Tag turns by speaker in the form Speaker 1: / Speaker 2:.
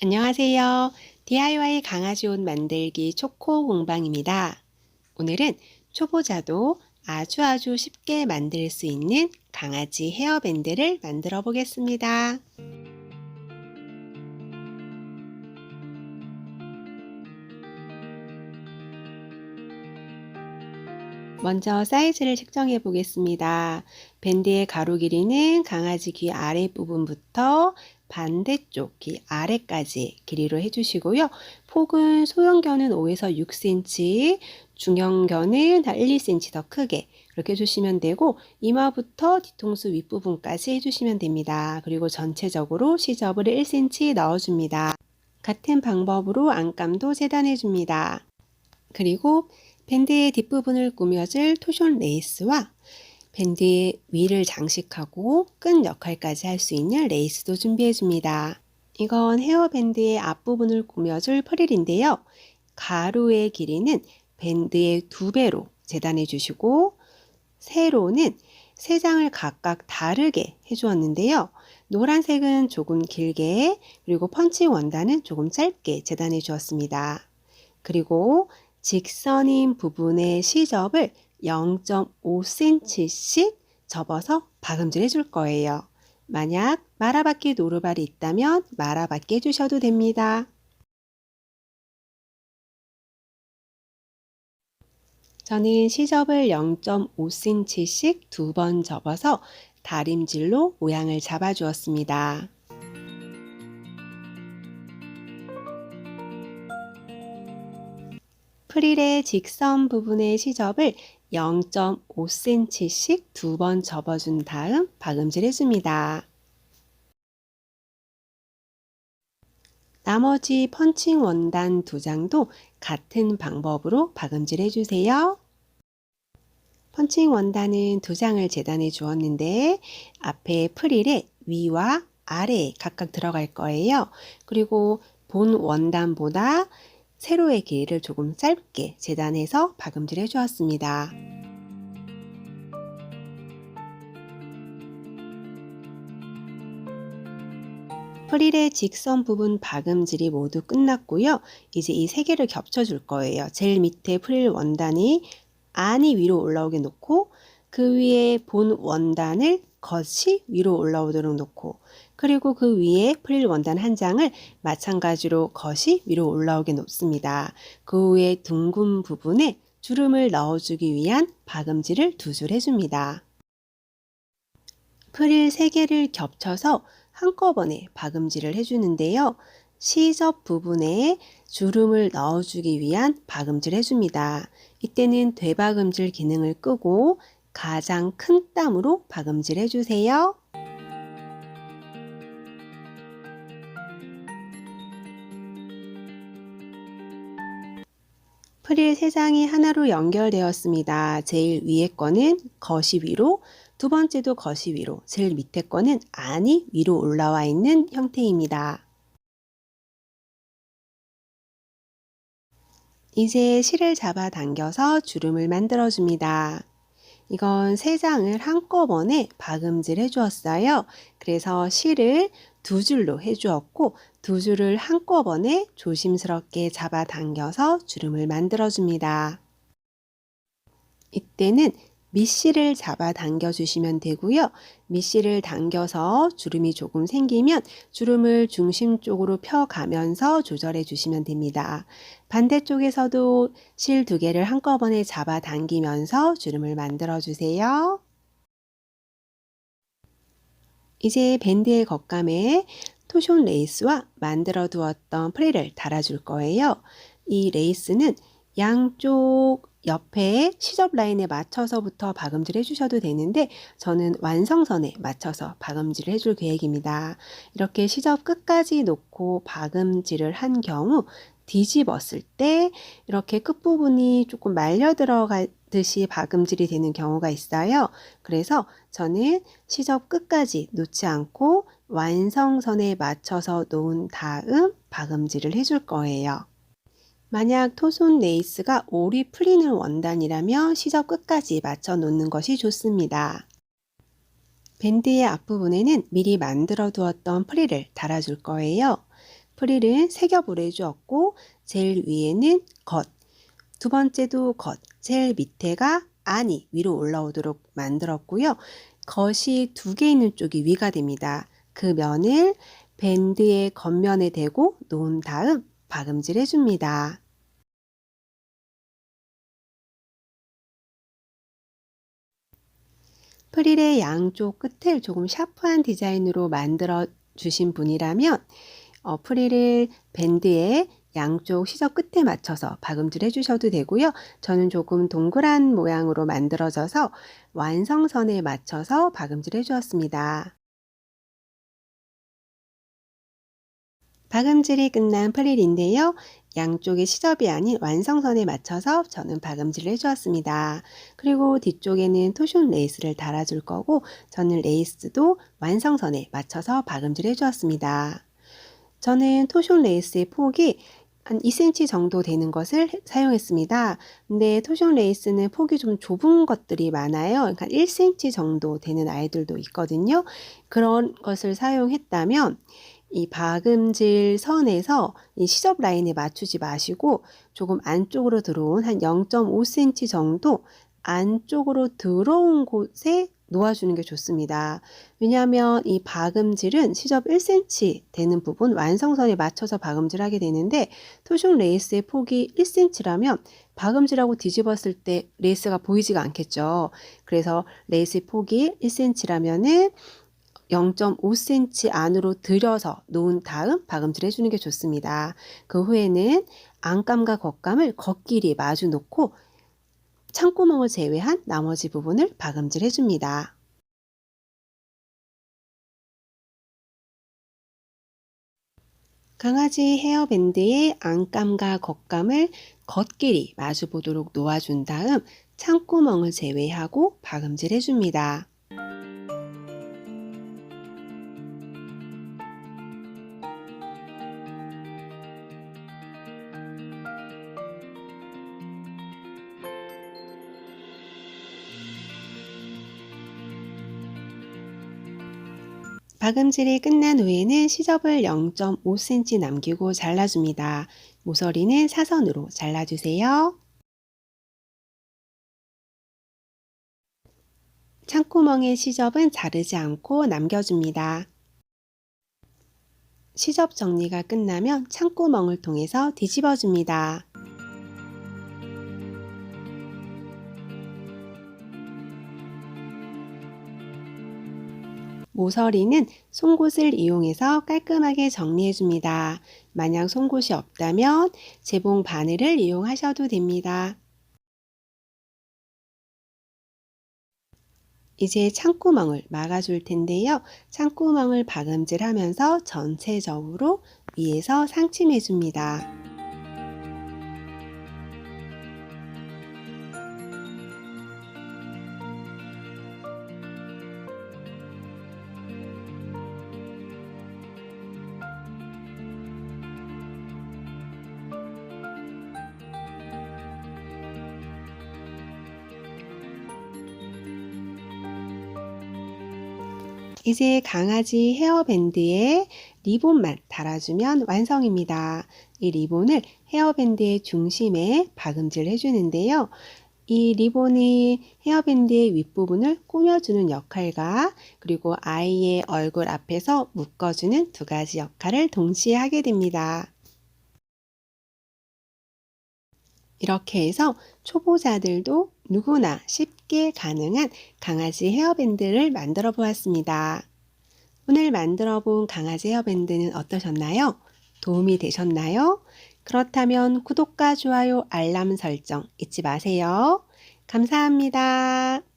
Speaker 1: 안녕하세요. DIY 강아지 옷 만들기 초코 공방입니다. 오늘은 초보자도 아주 쉽게 만들 수 있는 강아지 헤어밴드를 만들어 보겠습니다. 먼저 사이즈를 측정해 보겠습니다. 밴드의 가로 길이는 강아지 귀 아랫부분부터 반대쪽 귀 아래까지 길이로 해주시고요. 폭은 소형견은 5에서 6cm, 중형견은 1, 2cm 더 크게 이렇게 해주시면 되고 이마부터 뒤통수 윗부분까지 해주시면 됩니다. 그리고 전체적으로 시접을 1cm 넣어줍니다. 같은 방법으로 안감도 재단해 줍니다. 그리고 밴드의 뒷부분을 꾸며줄 토션 레이스와 밴드의 위를 장식하고 끈 역할까지 할 수 있는 레이스도 준비해 줍니다. 이건 헤어밴드의 앞부분을 꾸며줄 프릴인데요. 가로의 길이는 밴드의 2배로 재단해 주시고 세로는 3장을 각각 다르게 해주었는데요. 노란색은 조금 길게 그리고 펀치 원단은 조금 짧게 재단해 주었습니다. 그리고 직선인 부분의 시접을 0.5cm씩 접어서 박음질 해줄 거예요. 만약 말아받기 노루발이 있다면 말아받기 해주셔도 됩니다. 저는 시접을 0.5cm씩 2번 접어서 다림질로 모양을 잡아 주었습니다. 프릴의 직선 부분의 시접을 0.5cm씩 2번 접어준 다음 박음질 해줍니다. 나머지 펀칭 원단 2장도 같은 방법으로 박음질 해주세요. 펀칭 원단은 2장을 재단해 주었는데 앞에 프릴의 위와 아래에 각각 들어갈 거예요. 그리고 본 원단보다 세로의 길이를 조금 짧게 재단해서 박음질 해주었습니다. 프릴의 직선 부분 박음질이 모두 끝났고요. 이제 이 3개를 겹쳐줄 거예요. 제일 밑에 프릴 원단이 안이 위로 올라오게 놓고 그 위에 본 원단을 겉이 위로 올라오도록 놓고 그리고 그 위에 프릴 원단 한 장을 마찬가지로 겉이 위로 올라오게 놓습니다. 그 위에 둥근 부분에 주름을 넣어주기 위한 박음질을 2줄 해줍니다. 프릴 3개를 겹쳐서 한꺼번에 박음질을 해주는데요. 시접 부분에 주름을 넣어주기 위한 박음질 해줍니다. 이때는 되박음질 기능을 끄고 가장 큰 땀으로 박음질 해주세요. 프릴 3장이 하나로 연결되었습니다. 제일 위에 거는 겉이 위로, 2번째도 겉이 위로, 제일 밑에 거는 안이 위로 올라와 있는 형태입니다. 이제 실을 잡아 당겨서 주름을 만들어 줍니다. 이건 3장을 한꺼번에 박음질 해주었어요. 그래서 실을 2줄로 해주었고 2줄을 한꺼번에 조심스럽게 잡아 당겨서 주름을 만들어 줍니다. 이때는 밑실을 잡아 당겨 주시면 되고요. 밑실을 당겨서 주름이 조금 생기면 주름을 중심 쪽으로 펴가면서 조절해 주시면 됩니다. 반대쪽에서도 실 2개를 한꺼번에 잡아 당기면서 주름을 만들어 주세요. 이제 밴드의 겉감에 토션 레이스와 만들어 두었던 프릴을 달아줄 거예요. 이 레이스는 양쪽 옆에 시접 라인에 맞춰서부터 박음질 해주셔도 되는데 저는 완성선에 맞춰서 박음질을 해줄 계획입니다. 이렇게 시접 끝까지 놓고 박음질을 한 경우 뒤집었을 때 이렇게 끝부분이 조금 말려 들어가듯이 박음질이 되는 경우가 있어요. 그래서 저는 시접 끝까지 놓지 않고 완성선에 맞춰서 놓은 다음 박음질을 해줄 거예요. 만약 토손 레이스가 올이 풀리는 원단이라면 시접 끝까지 맞춰 놓는 것이 좋습니다. 밴드의 앞부분에는 미리 만들어 두었던 프릴을 달아줄 거예요. 프릴은 세 겹으로 해주었고 제일 위에는 겉, 두 번째도 겉, 제일 밑에가 안이 위로 올라오도록 만들었고요. 겉이 두 개 있는 쪽이 위가 됩니다. 그 면을 밴드의 겉면에 대고 놓은 다음 박음질 해줍니다. 프릴의 양쪽 끝을 조금 샤프한 디자인으로 만들어 주신 분이라면 프릴을 밴드의 양쪽 시접 끝에 맞춰서 박음질 해주셔도 되고요. 저는 조금 동그란 모양으로 만들어져서 완성선에 맞춰서 박음질 해주었습니다. 박음질이 끝난 프릴인데요. 양쪽의 시접이 아닌 완성선에 맞춰서 저는 박음질을 해주었습니다. 그리고 뒤쪽에는 토션 레이스를 달아줄 거고 저는 레이스도 완성선에 맞춰서 박음질 해주었습니다. 저는 토션 레이스의 폭이 한 2cm 정도 되는 것을 사용했습니다. 근데 토션 레이스는 폭이 좀 좁은 것들이 많아요. 그러니까 1cm 정도 되는 아이들도 있거든요. 그런 것을 사용했다면 이 박음질 선에서 이 시접 라인에 맞추지 마시고 조금 안쪽으로 들어온 한 0.5cm 정도 안쪽으로 들어온 곳에 놓아주는 게 좋습니다. 왜냐하면 이 박음질은 시접 1cm 되는 부분 완성선에 맞춰서 박음질 하게 되는데 토션 레이스의 폭이 1cm라면 박음질하고 뒤집었을 때 레이스가 보이지가 않겠죠. 그래서 레이스의 폭이 1cm라면은 0.5cm 안으로 들여서 놓은 다음 박음질 해주는 게 좋습니다. 그 후에는 안감과 겉감을 겉끼리 마주 놓고 창구멍을 제외한 나머지 부분을 박음질 해줍니다. 강아지 헤어밴드의 안감과 겉감을 겉끼리 마주 보도록 놓아준 다음 창구멍을 제외하고 박음질 해줍니다. 박음질이 끝난 후에는 시접을 0.5cm 남기고 잘라줍니다. 모서리는 사선으로 잘라주세요. 창구멍의 시접은 자르지 않고 남겨줍니다. 시접 정리가 끝나면 창구멍을 통해서 뒤집어줍니다. 모서리는 송곳을 이용해서 깔끔하게 정리해줍니다. 만약 송곳이 없다면 재봉 바늘을 이용하셔도 됩니다. 이제 창구멍을 막아줄 텐데요. 창구멍을 박음질하면서 전체적으로 위에서 상침해줍니다. 이제 강아지 헤어밴드에 리본만 달아주면 완성입니다. 이 리본을 헤어밴드의 중심에 박음질 해주는데요. 이 리본이 헤어밴드의 윗부분을 꾸며주는 역할과 그리고 아이의 얼굴 앞에서 묶어주는 두 가지 역할을 동시에 하게 됩니다. 이렇게 해서 초보자들도 누구나 쉽게 가능한 강아지 헤어밴드를 만들어 보았습니다. 오늘 만들어 본 강아지 헤어밴드는 어떠셨나요? 도움이 되셨나요? 그렇다면 구독과 좋아요, 알람 설정 잊지 마세요. 감사합니다.